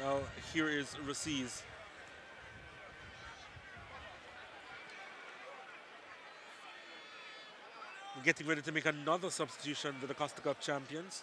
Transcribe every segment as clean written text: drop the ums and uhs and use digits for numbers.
Now here is Russeas. Getting ready to make another substitution to the Costa Cup champions.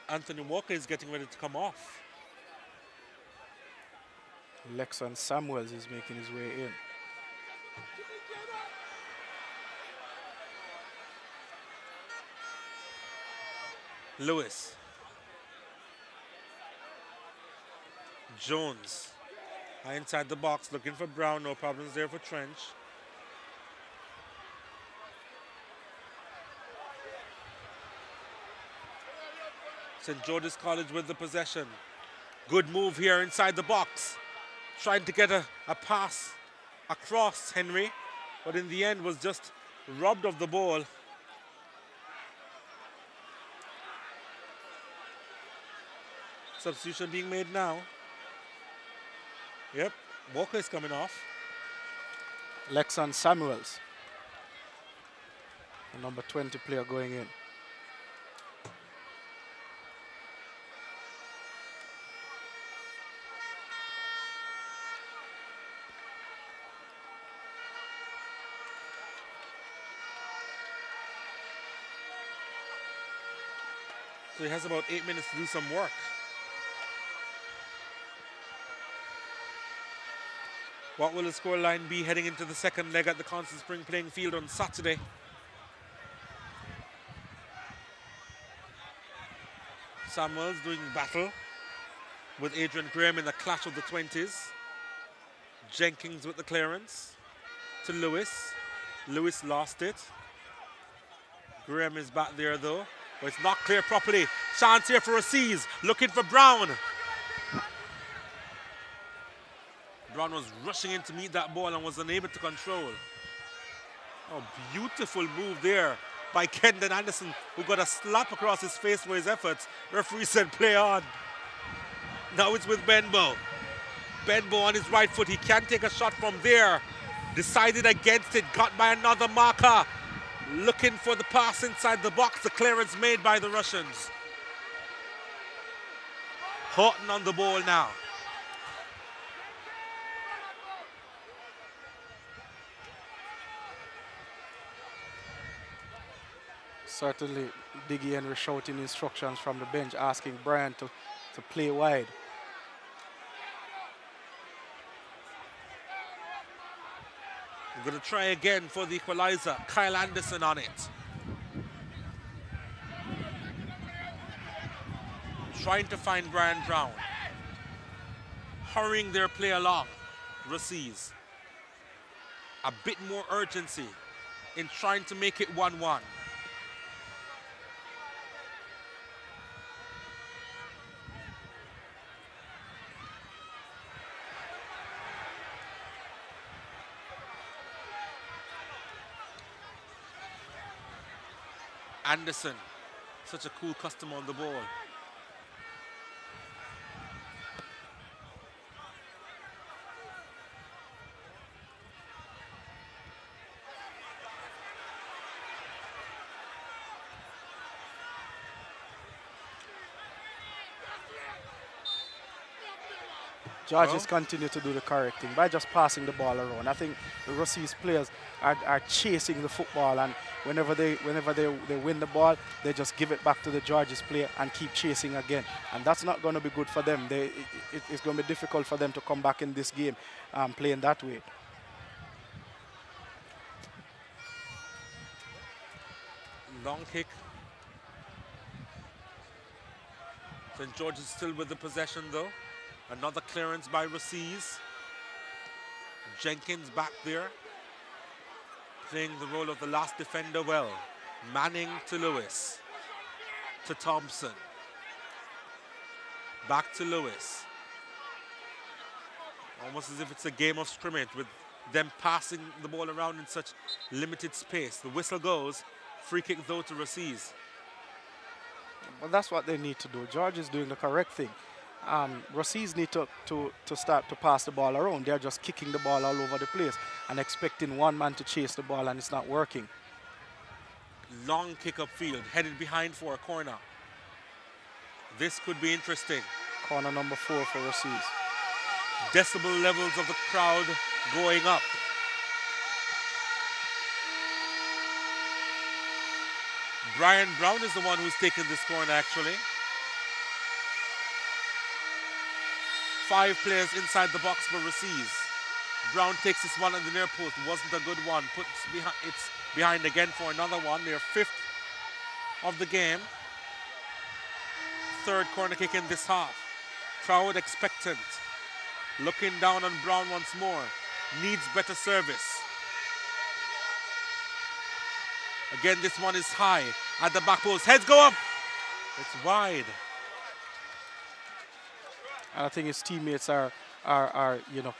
Anthony Walker is getting ready to come off. Lexon Samuels is making his way in. Lewis. Jones. Inside the box, looking for Brown. No problems there for Trench. St. George's College with the possession. Good move here inside the box. Trying to get a pass across Henry, but in the end was just robbed of the ball. Substitution being made now. Yep, Walker is coming off. Lexon Samuels, the number 20 player going in. So he has about 8 minutes to do some work. What will the scoreline be heading into the second leg at the Constant Spring playing field on Saturday? Samuels doing battle with Adrian Graham in the clash of the 20s. Jenkins with the clearance to Lewis. Lewis lost it. Graham is back there though. But it's not clear properly. Chance here for Russeas, looking for Brown. Brown was rushing in to meet that ball and was unable to control. Oh, beautiful move there by Kendon Anderson, who got a slap across his face for his efforts. Referee said play on. Now it's with Benbow. Benbow on his right foot. He can take a shot from there. Decided against it, got by another marker. Looking for the pass inside the box, the clearance made by the Russians. Horton on the ball now. Certainly, Diggy Henry shouting instructions from the bench, asking Brian to play wide. We're going to try again for the equalizer. Kyle Anderson on it. Trying to find Brian Brown. Hurrying their play along. Russeas. A bit more urgency in trying to make it 1-1. Anderson, such a cool customer on the ball. Georges continue to do the correct thing by just passing the ball around. I think the Russeas players are chasing the football, and whenever they win the ball, they just give it back to the Georges player and keep chasing again. And that's not going to be good for them. It's going to be difficult for them to come back in this game playing that way. Long kick. St. George is still with the possession though. Another clearance by Russeas. Jenkins back there, playing the role of the last defender well. Manning to Lewis. To Thompson. Back to Lewis. Almost as if it's a game of scrimmage with them passing the ball around in such limited space. The whistle goes Free kick though to Russeas. But that's what they need to do. George is doing the correct thing. Russeas need to start to pass the ball around. They're just kicking the ball all over the place and expecting one man to chase the ball, and it's not working. Long kick upfield, headed behind for a corner. This could be interesting. Corner number 4 for Russeas. Decibel levels of the crowd going up. Brian Brown is the one who's taken this corner, actually. 5 players inside the box for Russeas. Brown takes this one at the near post. Wasn't a good one. It's behind again for another one. They're 5th of the game. 3rd corner kick in this half. Crowd expectant. Looking down on Brown once more. Needs better service. Again, this one is high at the back post. Heads go up. It's wide. And I think his teammates are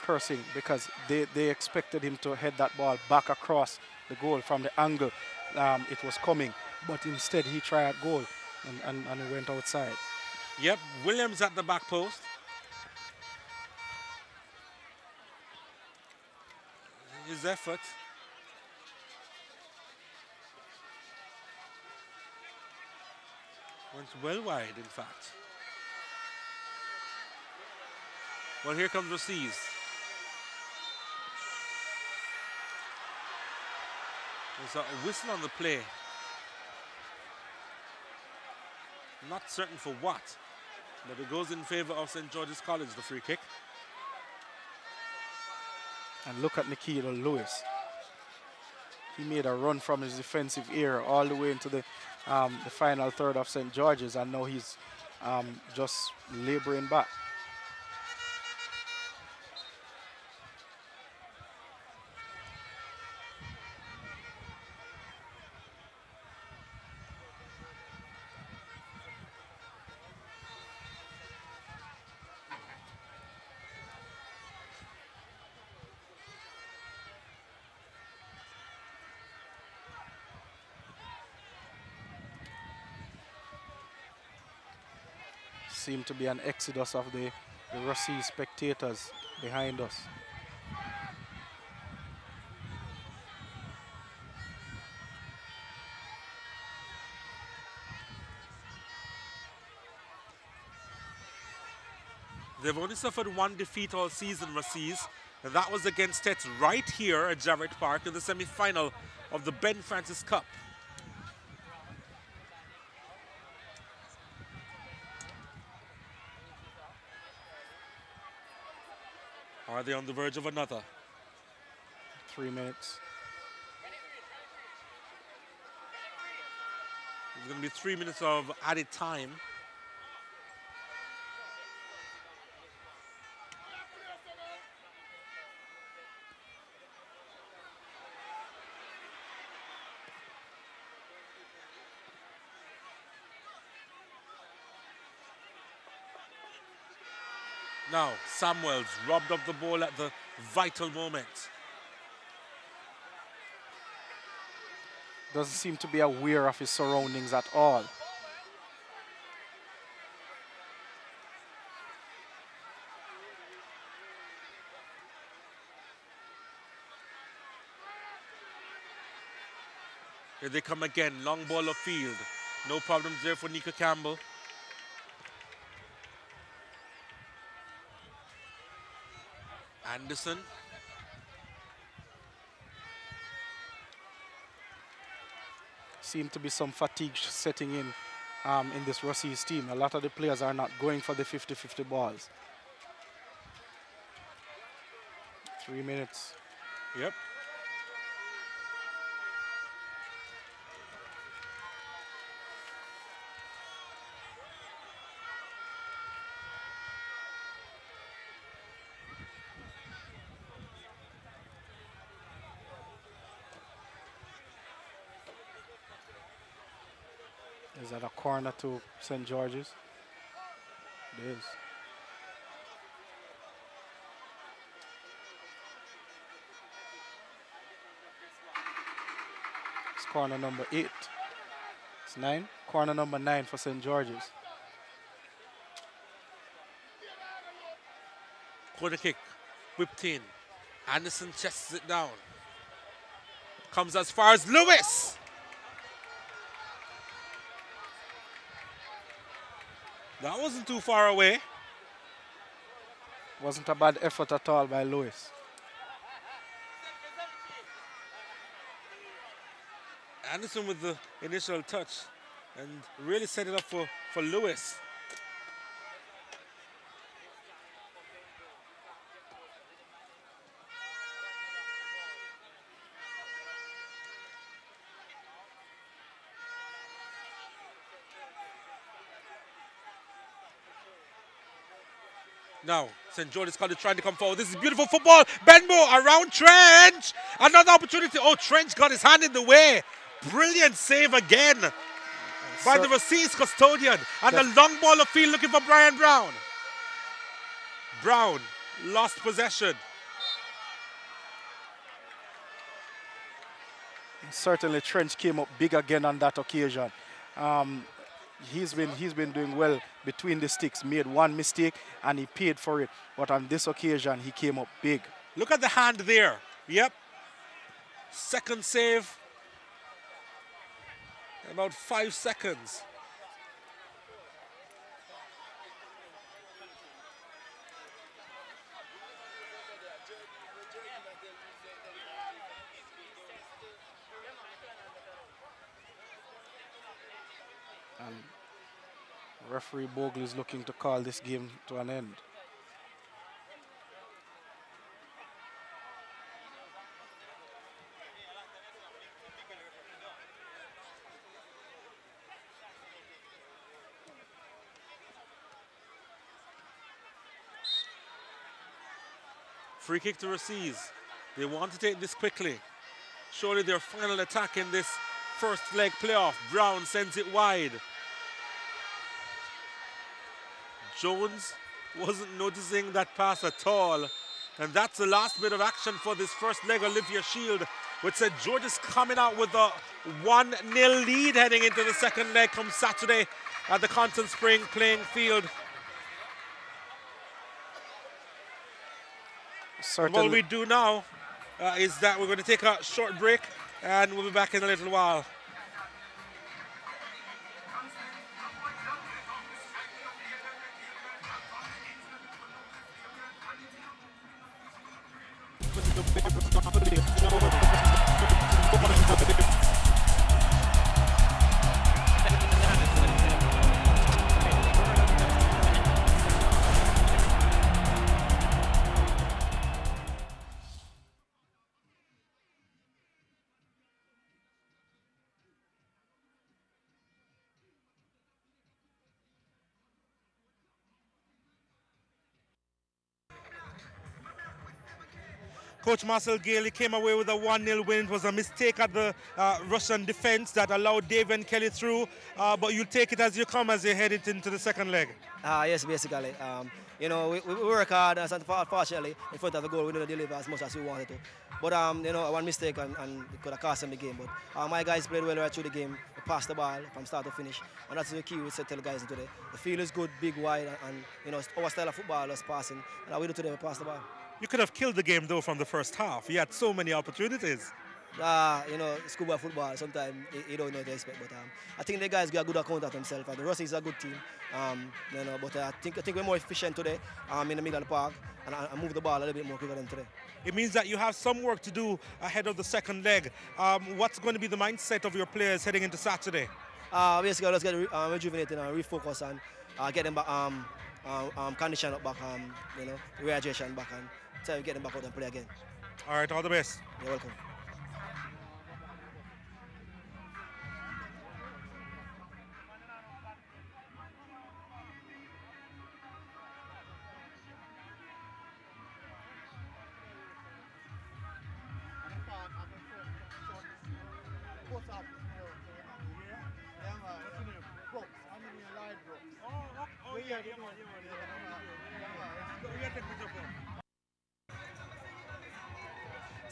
cursing because they expected him to head that ball back across the goal from the angle it was coming. But instead, he tried goal and he went outside. Yep, Williams at the back post. His effort. Went well wide, in fact. Well, here comes Russeas. There's a whistle on the play. Not certain for what, but it goes in favor of St. George's College, the free kick. And look at Nikita Lewis. He made a run from his defensive area all the way into the final third of St. George's, and now he's just laboring back. Seemed to be an exodus of the Russeas spectators behind us. They've only suffered 1 defeat all season, Russeas, and that was against Tets right here at Jarrett Park in the semi-final of the Ben Francis Cup. Are they on the verge of another? 3 minutes. There's going to be 3 minutes of added time. Now, Samuels robbed of the ball at the vital moment. Doesn't seem to be aware of his surroundings at all. Here they come again, long ball of field. No problems there for Nika Campbell. Anderson. Seem to be some fatigue setting in this Russeas team. A lot of the players are not going for the 50-50 balls. 3 minutes. Yep. Is that a corner to St. George's? It is. It's corner number 8. It's 9. Corner number 9 for St. George's. Corner kick, whipped in. Anderson chests it down. Comes as far as Lewis. That wasn't too far away. Wasn't a bad effort at all by Lewis. Anderson with the initial touch and really set it up for Lewis. Now, St. George's College trying to come forward. This is beautiful football. Benbow around Trench. Another opportunity. Oh, Trench got his hand in the way. Brilliant save again by the Russeas custodian. And a long ball of field looking for Brian Brown. Brown lost possession. Certainly, Trench came up big again on that occasion. He's been doing well between the sticks, made one mistake and he paid for it. But on this occasion, he came up big. Look at the hand there. Yep. Second save. About 5 seconds. And referee Bogle is looking to call this game to an end. Free kick to Russeas. They want to take this quickly. Surely their final attack in this first leg playoff. Brown sends it wide. Jones wasn't noticing that pass at all. And that's the last bit of action for this first leg Olivia Shield, with St. George's coming out with a 1-0 lead heading into the second leg come Saturday at the Constant Spring playing field. Certainly. What we do now is that we're going to take a short break and we'll be back in a little while. Coach Marcel Gailey came away with a 1-0 win. It was a mistake at the Russian defense that allowed Davian Kelly through, but you take it as you come as you head it into the second leg. Yes, basically. You know, we work hard, and unfortunately, in front of the goal, we didn't deliver as much as we wanted to. But, you know, one mistake and it could have cost them the game. But my guys played well right through the game. We passed the ball from start to finish. And that's the key we said to the guys today. The field is good, big, wide, and you know, our style of football is passing. And how we do today, we pass the ball. You could have killed the game, though, from the first half. You had so many opportunities. You know, schoolboy football, sometimes you don't know what to expect. But I think the guys got a good account of themselves. The Russeas is a good team. You know, but I think we're more efficient today in the middle of the park and move the ball a little bit more quicker than today. It means that you have some work to do ahead of the second leg. What's going to be the mindset of your players heading into Saturday? Basically, let's get rejuvenated and refocus and get them back, condition up back, you know, rehydration back, and try to get them back out and play again. All right, all the best. You're welcome.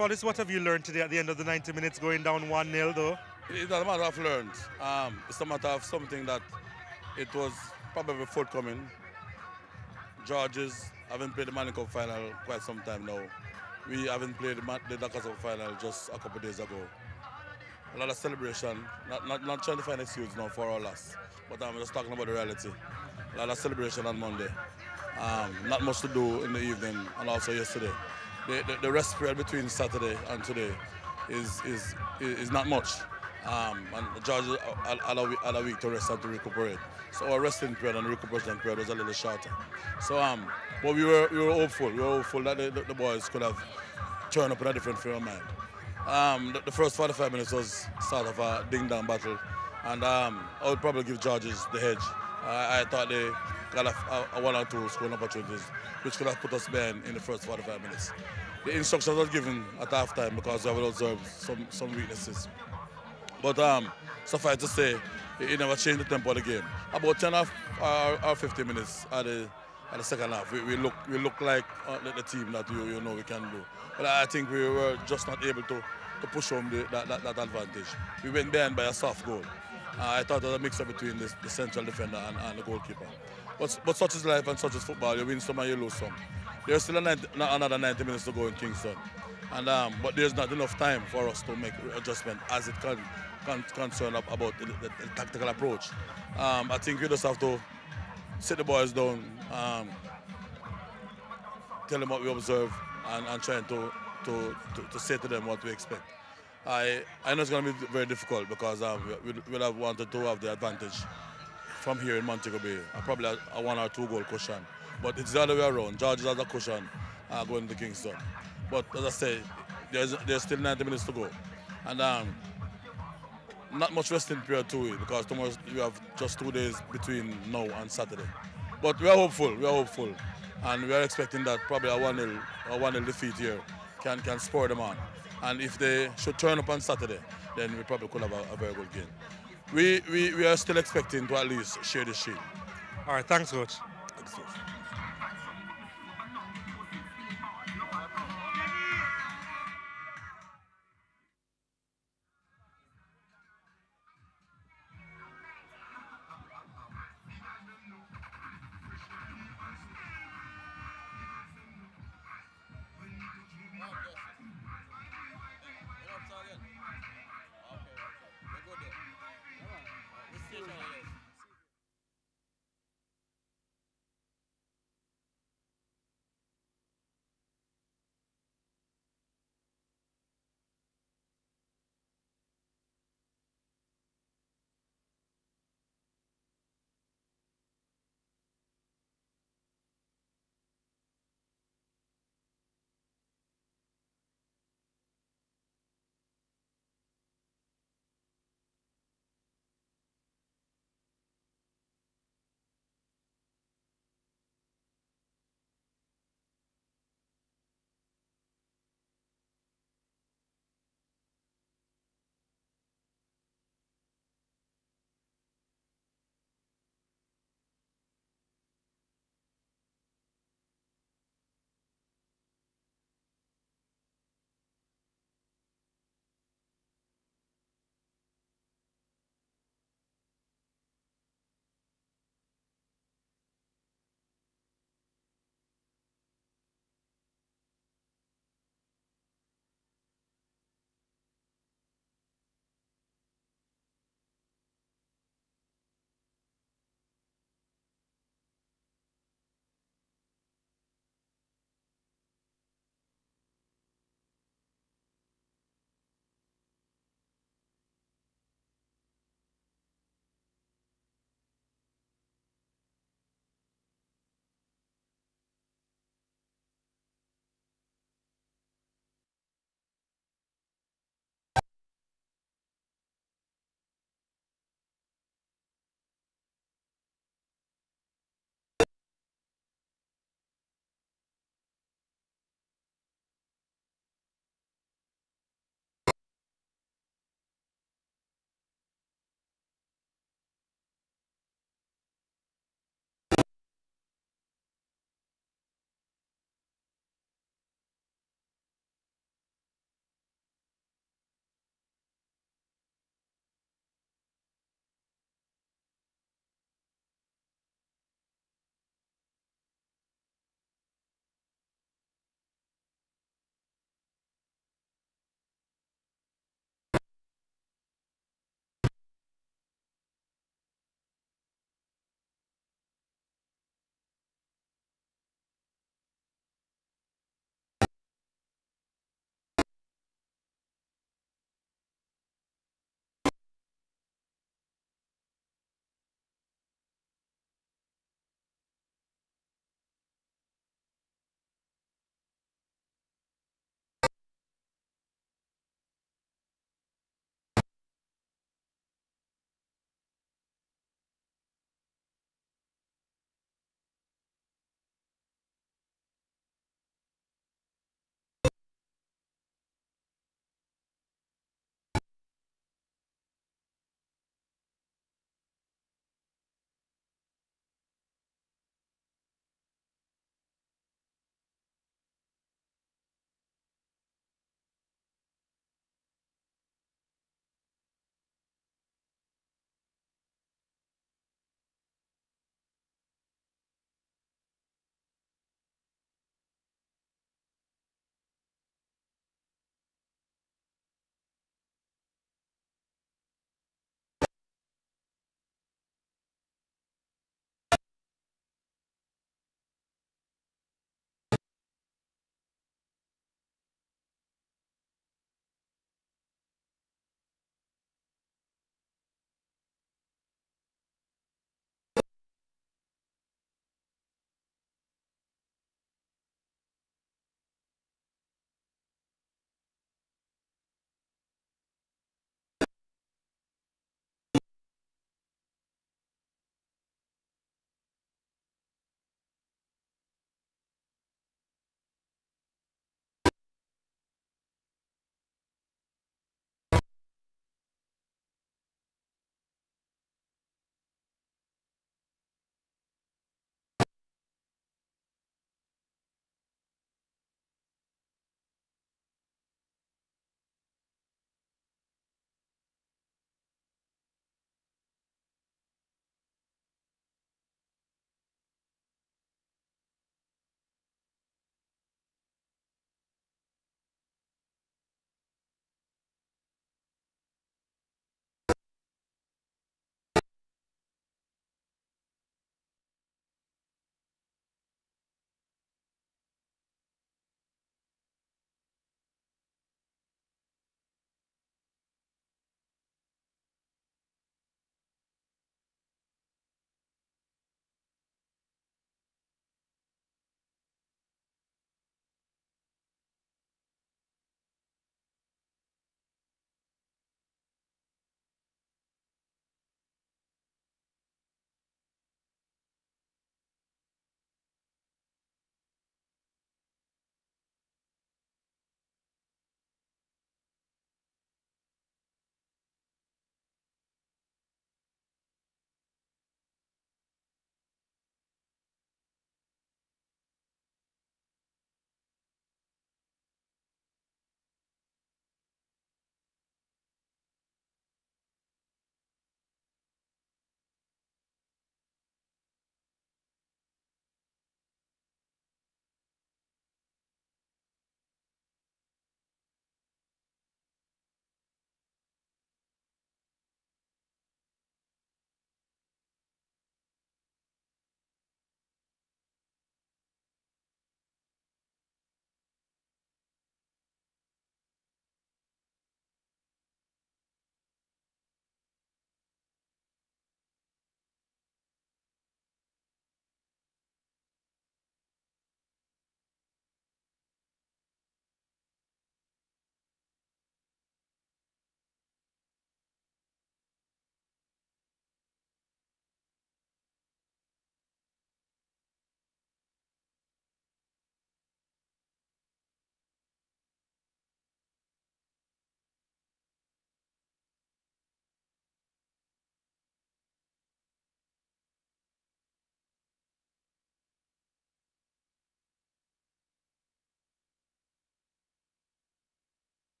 Follis, what have you learned today at the end of the 90 minutes going down 1-0 though? It's not a matter of learned. It's a matter of something that it was probably forthcoming. Georges haven't played the Manning Cup final quite some time now. We haven't played the Dakar Cup final just a couple of days ago. A lot of celebration, not trying to find excuse now for our loss, but I'm just talking about the reality. A lot of celebration on Monday. Not much to do in the evening and also yesterday. The rest period between Saturday and today is not much. And George had a week to rest and to recuperate. So our resting period and recuperation period was a little shorter. So, but we were hopeful. We were hopeful that the boys could have turned up in a different frame of mind. The first 45 minutes was sort of a ding-dong battle, and I would probably give Georges the edge. I thought they got a 1 or 2 scoring opportunities, which could have put us behind in the first 45 minutes. The instructions were given at half-time because we have observed some weaknesses. But suffice to say, it never changed the tempo of the game. About 10 or 15 minutes at the second half, we look like the team that you know we can do. But I think we were just not able to push home that advantage. We went behind by a soft goal. I thought it was a mix-up between the central defender and the goalkeeper. But such is life and such is football. You win some and you lose some. There's still another 90 minutes to go in Kingston. But there's not enough time for us to make adjustment as it concern about the tactical approach. I think we just have to sit the boys down, tell them what we observe, and trying to say to them what we expect. I know it's going to be very difficult because we'll have wanted to have the advantage from here in Montego Bay, probably a 1 or 2 goal cushion. But it's the other way around. George has a cushion going to Kingston. But as I say, there's still 90 minutes to go. And not much resting period to it because tomorrow we have just 2 days between now and Saturday. But we are hopeful. And we are expecting that probably a 1-0 defeat here can spur them on. And if they should turn up on Saturday, then we probably could have a very good game. We are still expecting to at least share the sheet. All right, thanks, Coach. Thanks, Coach.